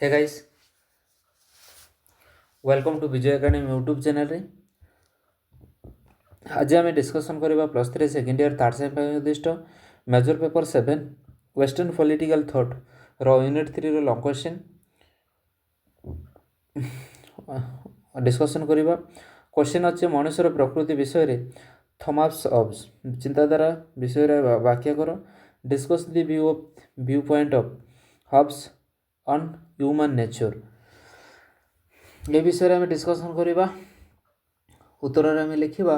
Hey guys, welcome to Vijay academy YouTube channel रे। आज आम डिस्कसन करवा plus three second year third sem उद्दिष्ट major paper 7 western political thought unit 3 रो long question discussion करवा। Question अच्छे मनुष्यर प्रकृति विषय रे थॉमस हॉब्स चिंताधारा विषय रे व्याख्या कर। Discuss the view point of Hobbes on human nature. ये विषय आम डिस्कसन करवा। उत्तर आम लिखा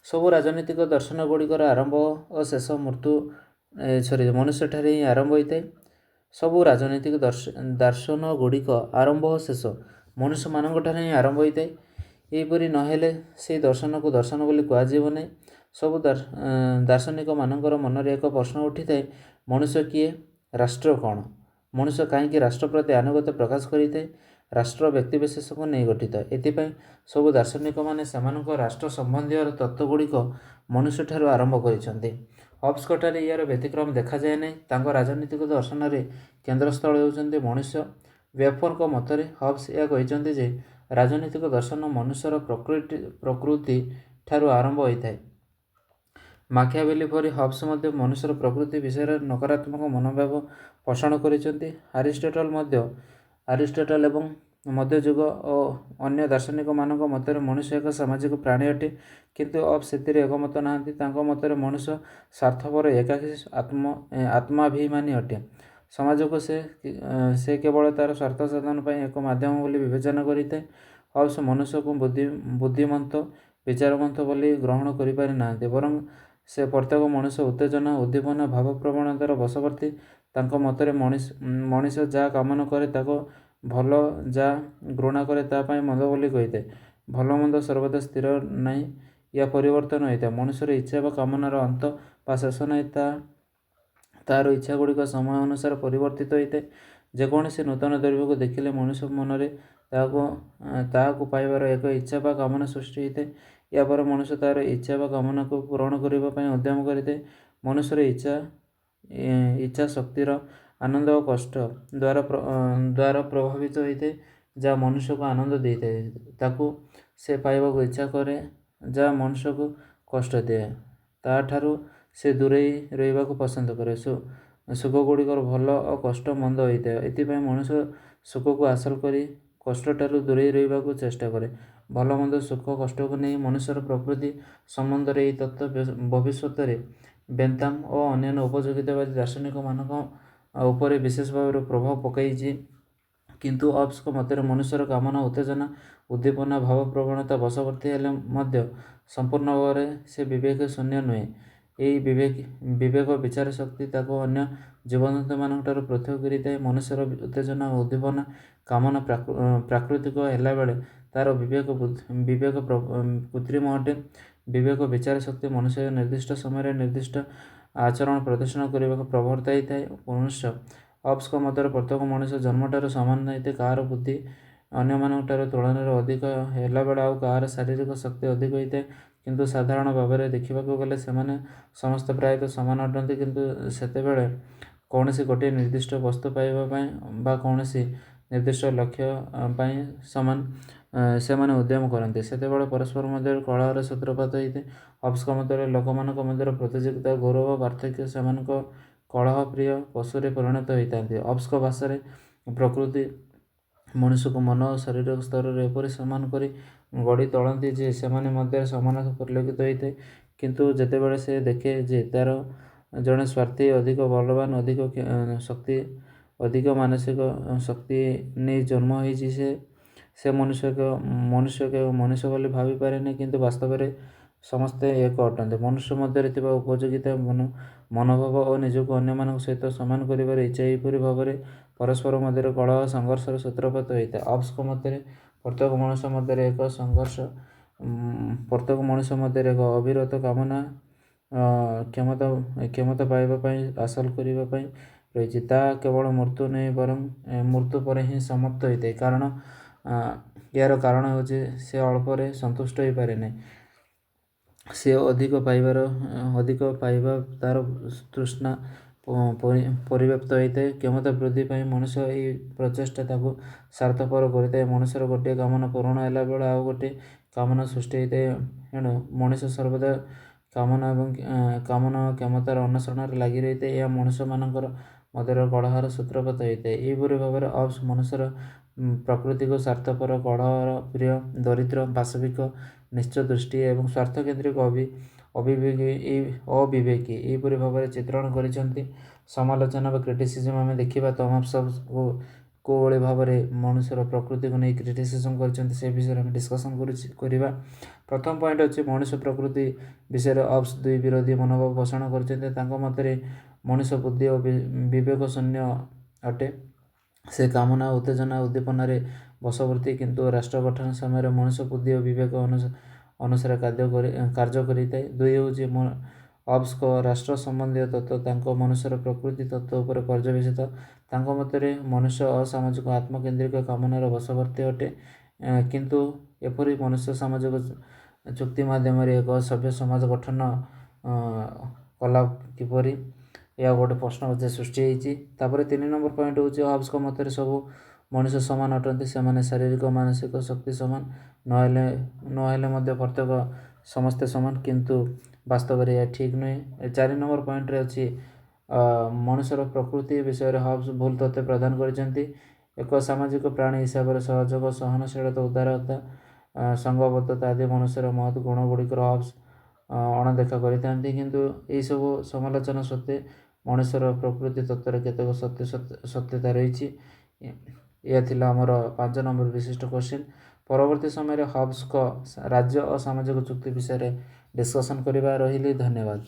सब राजनीतिक दर्शन गुड़िकर आरंभ और शेष मृत्यु सॉरी मनुष्य ठारे ही आरंभ होता है। सब राजनीतिक दर्शन गुड़िक आरंभ और शेष मनुष्य मान ही आरंभ होता है। यहीपरि नहेले से दर्शन को दर्शन बोली कहुब ना। सब दार्शनिक मानकर मनर एक प्रश्न उठी थाए, मनुष्य किए, राष्ट्र कौन, मनुष्य कहीं राष्ट्र प्रति आनुगत्य प्रकाश करें, राष्ट्र व्यक्तिशेष को नहीं गठित। एथिपाई सब दार्शनिक माने सेमानक राष्ट्र संबंधी तत्वगुड़िक मनुष्य ठारू आरंभ करिसेंति। हॉब्स कटारे यार व्यतिक्रम देखा जाए नहीं। तांको राजनीतिक दर्शन रे केंद्रस्थल होउछन्ति मनुष्य। वेफरको मतरे हॉब्स या कहिसेंति जे राजनीतिक दर्शन मनुष्यर प्रकृति ठारू आरंभ होता है। माखियावेली परी हॉब्स मध्य मनुष्यर प्रकृति विषय नकारात्मक मनोभाव पोषण करिसेंति। आरिस्टोटल एवं मध्ययुग और अन्य दार्शनिक मानक मतर मनुष्य एक सामाजिक प्राणी अटे, किंतु अब से एकमत नहांती। तांको मतरे मनुष्य स्वार्थपर एकाकी आत्माभिमानी अटे। समाज को से केवल तार स्वार्थ साधन पर एक माध्यम बोली विवेचना करें। हॉब्स मनुष्य को बुद्धिमंत विचारवंत बोली ग्रहण करें ना, बरं से प्रत्येक मनुष्य उत्तेजना उद्दीपना भावप्रवणतार बशवर्ती। तांको मतरे मनीष जहाँ कामना करे ताको भल, जहाँ घृणा करे तापाई मंद बोली कही। भल मंद सर्वदा स्थिर नहीं या परिवर्तन होता है। मनुष्यर इच्छा व कामनार अंत बा शेष नहीं, तार इच्छा गुड़िक समय अनुसार परिवर्तित होता है। जेकोसी नूतन द्रव्य को देखिले मनुष्य मनरे ताहाकु पाइबार एक इच्छा बा कामना सृष्टि होता है। या पर मनुष्य तार इच्छा व कामना को पूरण करने उद्यम करें। मनुष्यर इच्छा शक्तिर आनंद और कष्ट द्वारा प्रभावित होता है। जहाँ मनुष्य को आनंद देता है ताकू से पाइबा को इच्छा करे, जहाँ मनुष्य को कष्ट दिए ताठारू से दूरे रहिबा को पसंद करे। सुख गुड़िकर भल और कष्ट मंद होता है। एथिपाई मनुष्य सुख को हासिल करी कष्ट ठारू दूरे रहिबा को चेष्टा करे। भल मंद सुख कष्ट को नहीं मनुष्यर प्रकृति संबंध रे यह तत्व भविष्य में बेंताम और अन्य उपयोगितावादी दार्शनिक मानक उपरे विशेष भाव प्रभाव पकई। किंतु हॉब्स को मतर मनुष्यर कामना उत्तेजना उद्दीपना भाव प्रवणता बशवर्ती हेले संपूर्ण भाव से विवेक शून्य नुहे। यही विवेक विचार शक्ति ताको अन्य जीवजंतु मान पृथक करें। मनुष्यर उत्तेजना उद्दीपना कामना प्राकृतिक है बेले तार विवेक कृत्रिम अटे। विवेक विचार शक्ति मनुष्य निर्दिष्ट समय निर्दिष्ट आचरण प्रदर्शन करने को प्रवर्ताई थाए। मनुष्य हॉब्स को मतर प्रत्येक मनुष्य जन्मठार सामान होते। कहार बुद्धि अन्य मानक तुलन अधिक है बेले आउ कहार शारीरिक शक्ति अधिक होता है। किंतु साधारण भाव में देखा गले से समस्त प्रायतः सामान अटंती। किंतु सेतेबेले कौन सी गोटे निर्दिष्ट वस्तु पाइबापी बा कौन सी निर्दिष्ट लक्ष्य समान से माने उद्यम करते। सेतेबेले परस्पर मध्य कलहर सूत्रपात होते। हॉब्स मत लोक मध्य प्रतियोगिता गौरव पार्थक्य से कलह प्रिय पशुरे परिणत होता। हॉब्स भाषा प्रकृति मनुष्य को मन और शारीरिक स्तर एपरी समान कर गढ़ी तोड़ती जे से मध्य समान परिलक्षित होता है। किंतु जितेबाला से देखे जे तार जड़े स्वार्थी अधिक बलवान अधिक शक्ति अधिक मानसिक शक्ति नहीं जन्म होती से मनुष्य के मनुष्य बोली भावी पारे। किंतु वास्तव में समस्ते एक अटंते। मनुष्य मध्य उपयोगिता मनोभाव और निजक अन्य सहित सामान कर इच्छा यहपरी भाव में परस्पर मध्य कलह संघर्षर सूत्रपात होता है। हॉब्स मत प्रत्येक मनुष्य मध्य एक संघर्ष प्रत्येक मनुष्य मध्य एक अविरत कामना क्षमता पाइबापी हासिल करने रही। केवल मृत्यु नहीं बरं मृत्यु पर ही समाप्त होता है। कारण यार कारण हो से अल्परे संतुष्ट हो पारे नहीं। से अधिक पाइबा तार तृष्णा ପରିବ୍ୟାପ୍ତ ହୋଇଥାଏ। କ୍ଷମତା ବୃଦ୍ଧି ପାଇଁ ମଣିଷ ଏହି ପ୍ରଚେଷ୍ଟା ତାକୁ ସ୍ୱାର୍ଥପର କରିଥାଏ। ମଣିଷର ଗୋଟିଏ କାମନା ପୂରଣ ହେଲା ବେଳେ ଆଉ ଗୋଟିଏ କାମନା ସୃଷ୍ଟି ହୋଇଥାଏ। ଏଣୁ ମଣିଷ ସର୍ବଦା କାମନା ଏବଂ କ୍ଷମତାର ଅନ୍ୱେଷଣରେ ଲାଗି ରହିଥାଏ। ଏହା ମଣିଷମାନଙ୍କର ମଧ୍ୟରେ କଳହର ସୂତ୍ରପାତ ହୋଇଥାଏ। ଏହିପରି ଭାବରେ ହବ୍ସ ମନୁଷ୍ୟର ପ୍ରକୃତିକୁ ସ୍ୱାର୍ଥପର, କଳହର ପ୍ରିୟ, ଦରିଦ୍ର, ପାଶବିକ, ନିଶ୍ଚ ଦୃଷ୍ଟି ଏବଂ ସ୍ୱାର୍ଥକେନ୍ଦ୍ରିକ ଅବିବେକୀ ଏହିପରି ଭାବରେ ଚିତ୍ରଣ କରିଛନ୍ତି। ସମାଲୋଚନା ବା କ୍ରିଟିସିଜମ୍ ଆମେ ଦେଖିବା ତମାମ ସବୁ କେଉଁଭଳି ଭାବରେ ମଣିଷର ପ୍ରକୃତିକୁ ନେଇ କ୍ରିଟିସିଜମ୍ କରିଛନ୍ତି ସେ ବିଷୟରେ ଆମେ ଡିସ୍କସନ୍ କରିବା। ପ୍ରଥମ ପଏଣ୍ଟ ଅଛି ମଣିଷ ପ୍ରକୃତି ବିଷୟରେ ହବ୍ସ ଦୁଇ ବିରୋଧୀ ମନୋଭାବ ପୋଷଣ କରିଛନ୍ତି। ତାଙ୍କ ମତରେ ମଣିଷ ବୁଦ୍ଧି ଓ ବିବେକ ଶୂନ୍ୟ ଅଟେ। ସେ କାମନା, ଉତ୍ତେଜନା, ଉଦ୍ଦୀପନାରେ ବଶବର୍ତ୍ତୀ, କିନ୍ତୁ ରାଷ୍ଟ୍ର ଗଠନ ସମୟରେ ମଣିଷ ବୁଦ୍ଧି ଓ ବିବେକ ଅନୁସାରେ କାର୍ଯ୍ୟ କରିଥାଏ। ଦୁଇ ହେଉଛି ହବ୍ସଙ୍କ ରାଷ୍ଟ୍ର ସମ୍ବନ୍ଧୀୟ ତତ୍ତ୍ୱ ତାଙ୍କ ମନୁଷ୍ୟର ପ୍ରକୃତି ତତ୍ତ୍ୱ ଉପରେ ପର୍ଯ୍ୟବେସିତ। ତାଙ୍କ ମତରେ ମନୁଷ୍ୟ ଅସାମାଜିକ ଆତ୍ମକେନ୍ଦ୍ରିକ କାମନାର ବଶବର୍ତ୍ତୀ ଅଟେ, କିନ୍ତୁ ଏପରି ମନୁଷ୍ୟ ସାମାଜିକ ଚୁକ୍ତି ମାଧ୍ୟମରେ ଏକ ସଭ୍ୟ ସମାଜ ଗଠନ କଲା କିପରି, ଏହା ଗୋଟେ ପ୍ରଶ୍ନବାଚୀ ସୃଷ୍ଟି ହୋଇଛି। ତାପରେ 3 ନମ୍ବର ପଏଣ୍ଟ ହେଉଛି ହବ୍ସଙ୍କ ମତରେ ସବୁ ମଣିଷ ସମାନ ଅଟନ୍ତି। ସେମାନେ ଶାରୀରିକ ମାନସିକ ଶକ୍ତି ସମାନ ନହେଲେ ମଧ୍ୟ ପ୍ରତ୍ୟେକ ସମସ୍ତେ ସମାନ, କିନ୍ତୁ ବାସ୍ତବରେ ଏହା ଠିକ୍ ନୁହେଁ। 4 ନମ୍ବର ପଏଣ୍ଟରେ ଅଛି ମଣିଷର ପ୍ରକୃତି ବିଷୟରେ ହବ୍ସ ଭୁଲ ତଥ୍ୟ ପ୍ରଦାନ କରିଛନ୍ତି। ଏକ ସାମାଜିକ ପ୍ରାଣୀ ହିସାବରେ ସହଯୋଗ, ସହନଶୀଳତା, ଉଦାରତା, ସଂଘବଦ୍ଧତା ଆଦି ମନୁଷ୍ୟର ମହତ୍ ଗୁଣଗୁଡ଼ିକର ହବ୍ସ ଅଣଦେଖା କରିଥାନ୍ତି। କିନ୍ତୁ ଏହିସବୁ ସମାଲୋଚନା ସତ୍ତ୍ୱେ ମଣିଷର ପ୍ରକୃତି ତତ୍ତ୍ୱରେ କେତେକ ସତ୍ୟତା ରହିଛି। ଏହା ଥିଲା ଆମର 5 ନମ୍ବର ବିଶିଷ୍ଟ କ୍ୱେଶ୍ଚିନ୍। ପରବର୍ତ୍ତୀ ସମୟରେ ହବ୍ସଙ୍କ ରାଜ୍ୟ ଓ ସାମାଜିକ ଚୁକ୍ତି ବିଷୟରେ ଡିସ୍କସନ୍ କରିବା। ରହିଲି, ଧନ୍ୟବାଦ।